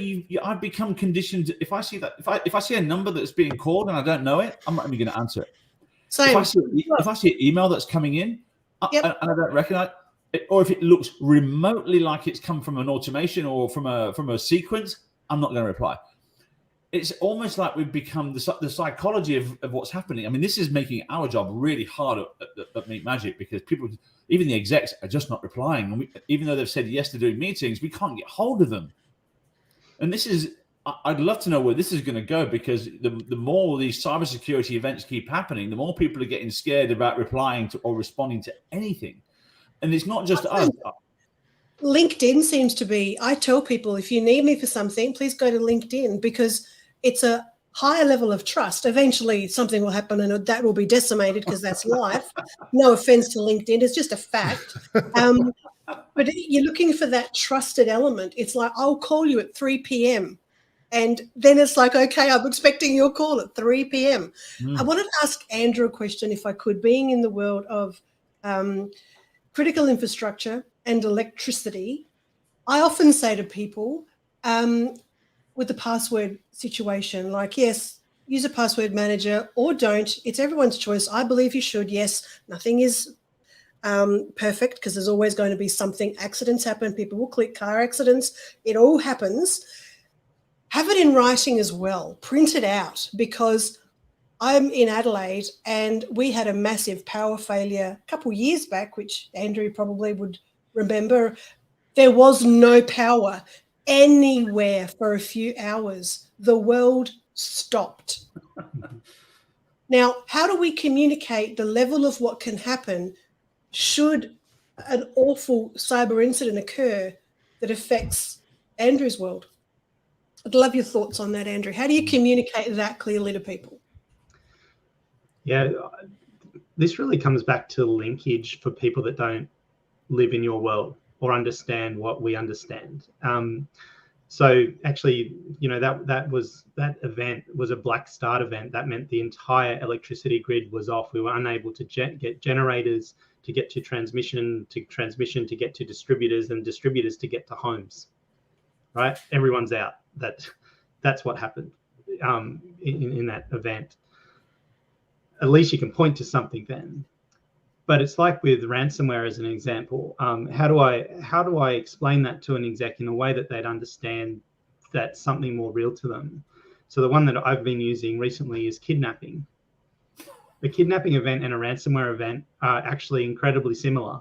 I've become conditioned. If I see that, if I see a number that's being called and I don't know it, I'm not even going to answer it. Same. If I see an email that's coming in and I don't recognize it, or if it looks remotely like it's come from an automation or from a sequence, I'm not going to reply. It's almost like we've become the psychology of what's happening. I mean, this is making our job really hard at Meet Magic because people, even the execs, are just not replying. And even though they've said yes to doing meetings, we can't get hold of them. And this is, I'd love to know where this is going to go, because the more these cybersecurity events keep happening, the more people are getting scared about replying to or responding to anything. And it's not just us. LinkedIn seems to be, I tell people, if you need me for something, please go to LinkedIn, because it's a higher level of trust. Eventually something will happen and that will be decimated because that's life. No offense to LinkedIn, it's just a fact. But you're looking for that trusted element. It's like, I'll call you at 3 p.m. And then it's like, okay, I'm expecting your call at 3 p.m. I wanted to ask Andrew a question, if I could, being in the world of critical infrastructure and electricity. I often say to people, with the password situation, like, yes, use a password manager or don't. It's everyone's choice. I believe you should. Yes, nothing is perfect, because there's always going to be something. Accidents happen. People will click, car accidents. It all happens. Have it in writing as well. Print it out, because I'm in Adelaide and we had a massive power failure a couple of years back, which Andrew probably would remember. There was no power anywhere for a few hours. The world stopped. Now, how do we communicate the level of what can happen should an awful cyber incident occur that affects Andrew's world? I'd love your thoughts on that, Andrew. How do you communicate that clearly to people? Yeah, this really comes back to linkage for people that don't live in your world or understand what we understand. So actually, that event was a black start event. That meant the entire electricity grid was off. We were unable to get generators to get to transmission to get to distributors, and distributors to get to homes. Right? Everyone's out. That's what happened in that event. At least you can point to something then. But it's like with ransomware as an example. How do I explain that to an exec in a way that they'd understand that's something more real to them? So the one that I've been using recently is kidnapping. The kidnapping event and a ransomware event are actually incredibly similar.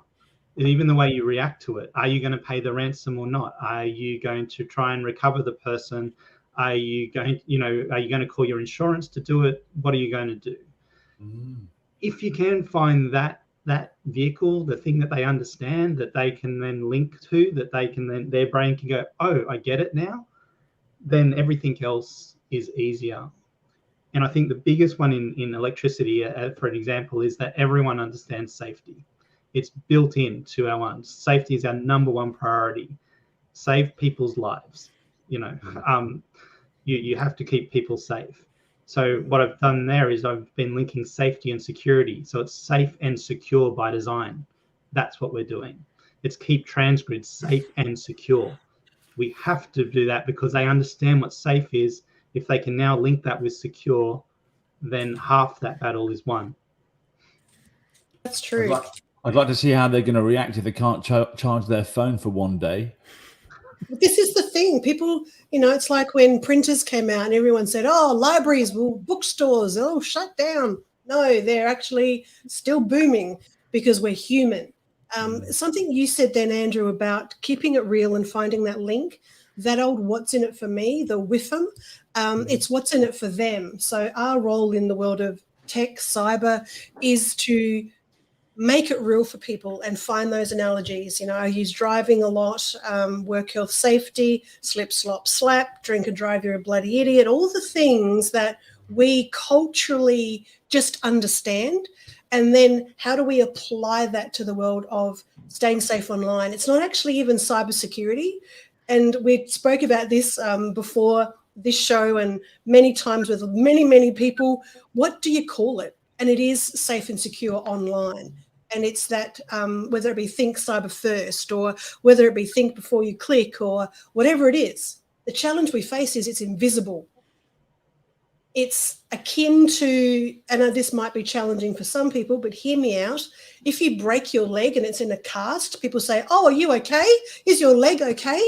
And even the way you react to it, are you going to pay the ransom or not? Are you going to try and recover the person? Are you going to call your insurance to do it? What are you going to do? If you can find that vehicle, the thing that they understand, that they can then link to, that they can then, their brain can go, oh, I get it now, then everything else is easier. And I think the biggest one in electricity, for an example, is that everyone understands safety. It's built into our own. Safety is our number one priority. Save people's lives. You have to keep people safe. So what I've done there is I've been linking safety and security. So it's safe and secure by design. That's what we're doing. It's keep Transgrid safe and secure. We have to do that because they understand what safe is. If they can now link that with secure, then half that battle is won. That's true. I'd like to see how they're going to react if they can't charge their phone for one day. This is the thing. People, it's like when printers came out and everyone said, oh, libraries, bookstores, shut down. No, they're actually still booming because we're human. Something you said then, Andrew, about keeping it real and finding that link, that old what's in it for me, the WIFM, it's what's in it for them. So our role in the world of tech, cyber, is to make it real for people and find those analogies. I use driving a lot, work health safety, slip, slop, slap, drink and drive, you're a bloody idiot, all the things that we culturally just understand. And then how do we apply that to the world of staying safe online? It's not actually even cybersecurity. And we spoke about this before this show and many times with many people. What do you call it? And it is safe and secure online. And it's that whether it be think cyber first or whether it be think before you click or whatever it is, the challenge we face is it's invisible. It's akin to, and this might be challenging for some people, but hear me out. If you break your leg and it's in a cast, people say, oh, are you okay? Is your leg okay?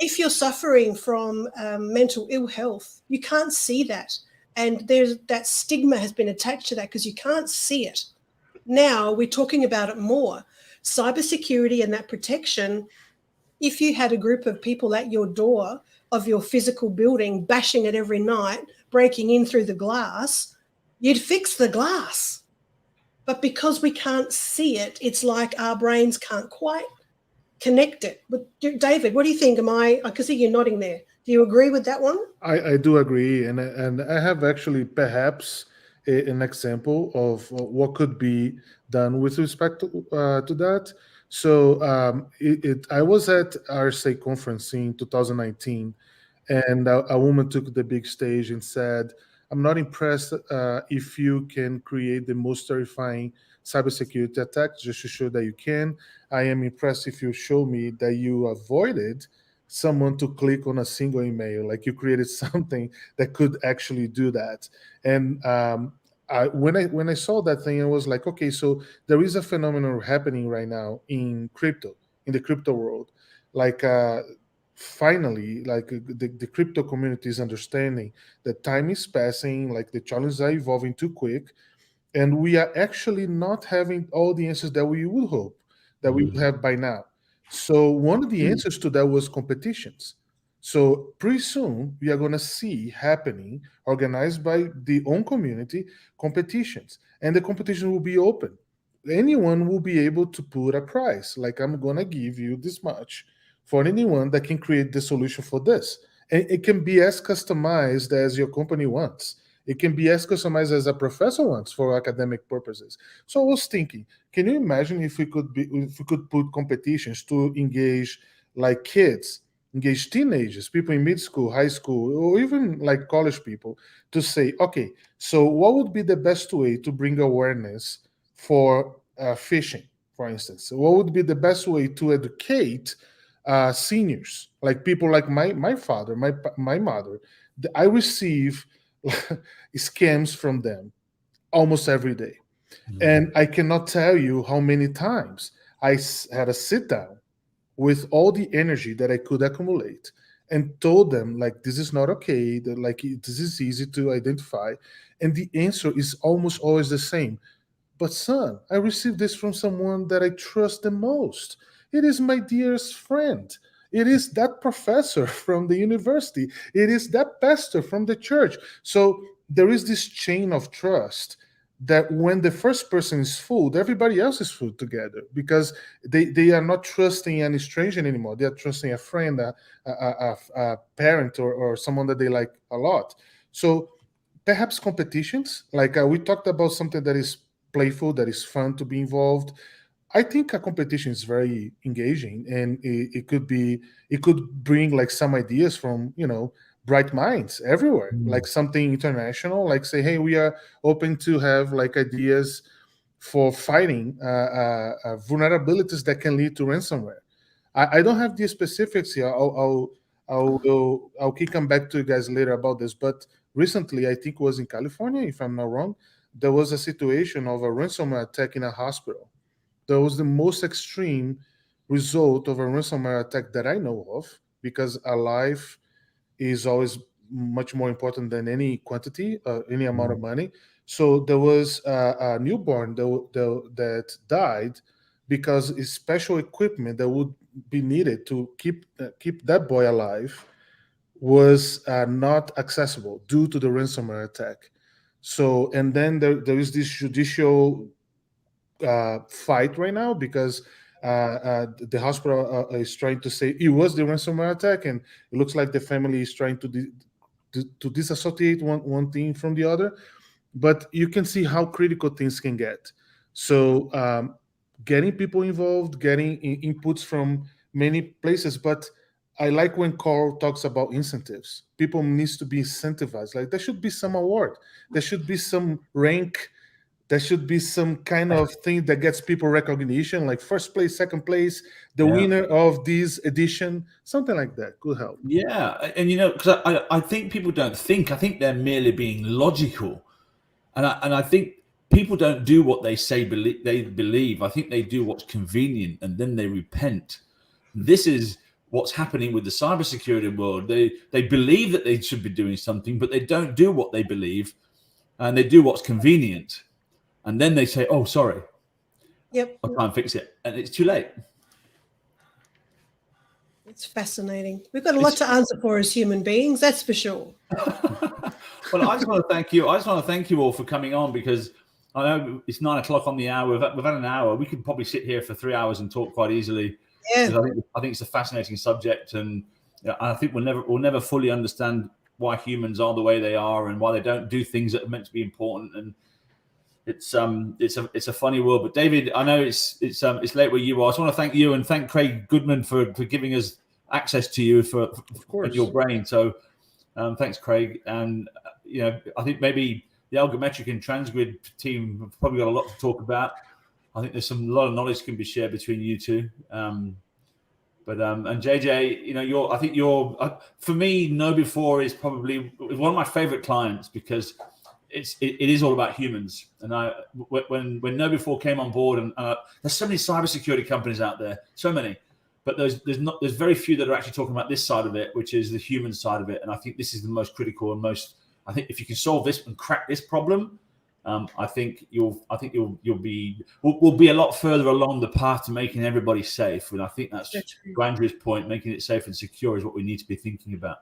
If you're suffering from mental ill health, you can't see that. And there's that stigma has been attached to that because you can't see it. Now we're talking about it more. Cybersecurity and that protection, if you had a group of people at your door of your physical building bashing it every night, breaking in through the glass, you'd fix the glass. But because we can't see it, it's like our brains can't quite connect it. But David, what do you think? I can see you nodding there. Do you agree with that one? I do agree, and I have actually perhaps an example of what could be done with respect to that. So I was at RSA conference in 2019, and a woman took the big stage and said, I'm not impressed if you can create the most terrifying cybersecurity attack just to show that you can. I am impressed if you show me that you avoided someone to click on a single email, like you created something that could actually do that. And when I saw that thing, I was like, okay, so there is a phenomenon happening right now in crypto, in the crypto world. Like finally, like the crypto community is understanding that time is passing, like the challenges are evolving too quick, and we are actually not having all the answers that we would hope that we would have by now. So one of the answers to that was competitions. So pretty soon we are going to see happening, organized by the own community, competitions, and the competition will be open. Anyone will be able to put a price, like I'm going to give you this much for anyone that can create the solution for this. And it can be as customized as your company wants. It can be as customized as a professor wants for academic purposes. So I was thinking, can you imagine if we could put competitions to engage like kids, engage teenagers, people in mid school, high school, or even like college people, to say, okay, so what would be the best way to bring awareness for phishing, for instance? So what would be the best way to educate seniors, like people like my father, my mother? I receive scams from them almost every day. And I cannot tell you how many times I had a sit down with all the energy that I could accumulate and told them, like, this is not okay, that like this is easy to identify. And the answer is almost always the same. But son, I received this from someone that I trust the most. It is my dearest friend. It is that professor from the university. It is that pastor from the church. So there is this chain of trust that when the first person is fooled, everybody else is fooled together, because they are not trusting any stranger anymore. They are trusting a friend, a parent, or someone that they like a lot. So perhaps competitions, like we talked about something that is playful, that is fun to be involved. I think a competition is very engaging, and it could bring like some ideas from bright minds everywhere, like something international, like say, hey, we are open to have like ideas for fighting vulnerabilities that can lead to ransomware. I don't have the specifics here. I'll come back to you guys later about this, but recently, I think it was in California, if I'm not wrong, there was a situation of a ransomware attack in a hospital. That was the most extreme result of a ransomware attack that I know of, because a life is always much more important than any quantity, any amount of money. So there was a newborn that died because it's special equipment that would be needed to keep that boy alive was not accessible due to the ransomware attack. So, and then there is this judicial fight right now, because the hospital is trying to say it was the ransomware attack, and it looks like the family is trying to disassociate one thing from the other. But you can see how critical things can get. So getting people involved, getting inputs from many places, but I like when Carl talks about incentives. People needs to be incentivized. Like there should be some award. There should be some rank. There should be some kind of thing that gets people recognition, like first place, second place, the winner of this edition, something like that could help. Yeah, and because I think people don't think. I think they're merely being logical, and I think people don't do what they say they believe. I think they do what's convenient, and then they repent. This is what's happening with the cybersecurity world. They believe that they should be doing something, but they don't do what they believe, and they do what's convenient. And then they say, "Oh, sorry, I'll try and fix it," and it's too late. It's fascinating. We've got a lot to answer for as human beings, that's for sure. Well, I just want to thank you. I just want to thank you all for coming on, because I know it's 9 o'clock on the hour. We've had an hour. We could probably sit here for 3 hours and talk quite easily. Yeah, I think it's a fascinating subject, and I think we'll never fully understand why humans are the way they are and why they don't do things that are meant to be important. And it's a funny world. But David, I know it's late where you are. I just want to thank you and thank Craig Goodman for giving us access to you for your brain. So thanks, Craig. And I think maybe the Algemetric and Transgrid team have probably got a lot to talk about. I think there's a lot of knowledge can be shared between you two. And JJ, I think for me, Know Before is probably one of my favorite clients, because it is all about humans. And when Know Before came on board, and there's so many cybersecurity companies out there, so many, but there's very few that are actually talking about this side of it, which is the human side of it. And I think this is the most critical and I think if you can solve this and crack this problem, I think we'll be a lot further along the path to making everybody safe. And I think that's Andrew's point, making it safe and secure is what we need to be thinking about.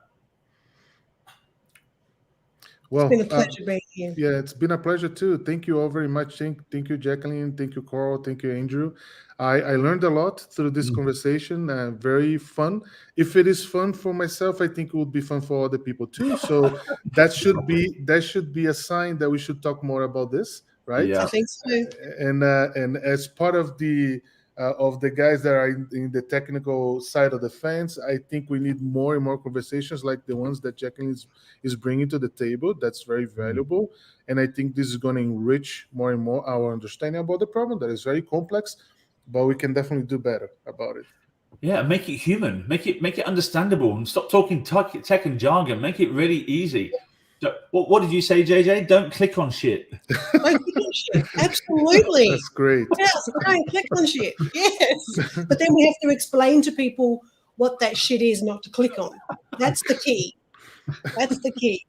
Well, it's been a pleasure being here. Yeah, it's been a pleasure too. Thank you all very much. Thank you, Jacqueline. Thank you, Carl. Thank you, Andrew. I learned a lot through this conversation. Very fun. If it is fun for myself, I think it would be fun for other people too. So that should be a sign that we should talk more about this, right? Yeah. I think so. And as part of the guys that are in the technical side of the fence, I think we need more and more conversations like the ones that Jacqueline is bringing to the table. That's very valuable. And I think this is going to enrich more and more our understanding about the problem that is very complex, but we can definitely do better about it. Yeah, make it human, make it understandable, and stop talking tech and jargon. Make it really easy. So, what did you say, JJ? Don't click on shit. Don't click on shit. Absolutely. That's great. Yes, don't click on shit. Yes. But then we have to explain to people what that shit is not to click on. That's the key. That's the key.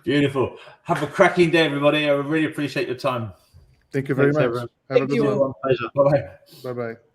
Beautiful. Have a cracking day, everybody. I really appreciate your time. Thank you very much. Everyone. Have a good one. Pleasure. Bye-bye. Bye-bye.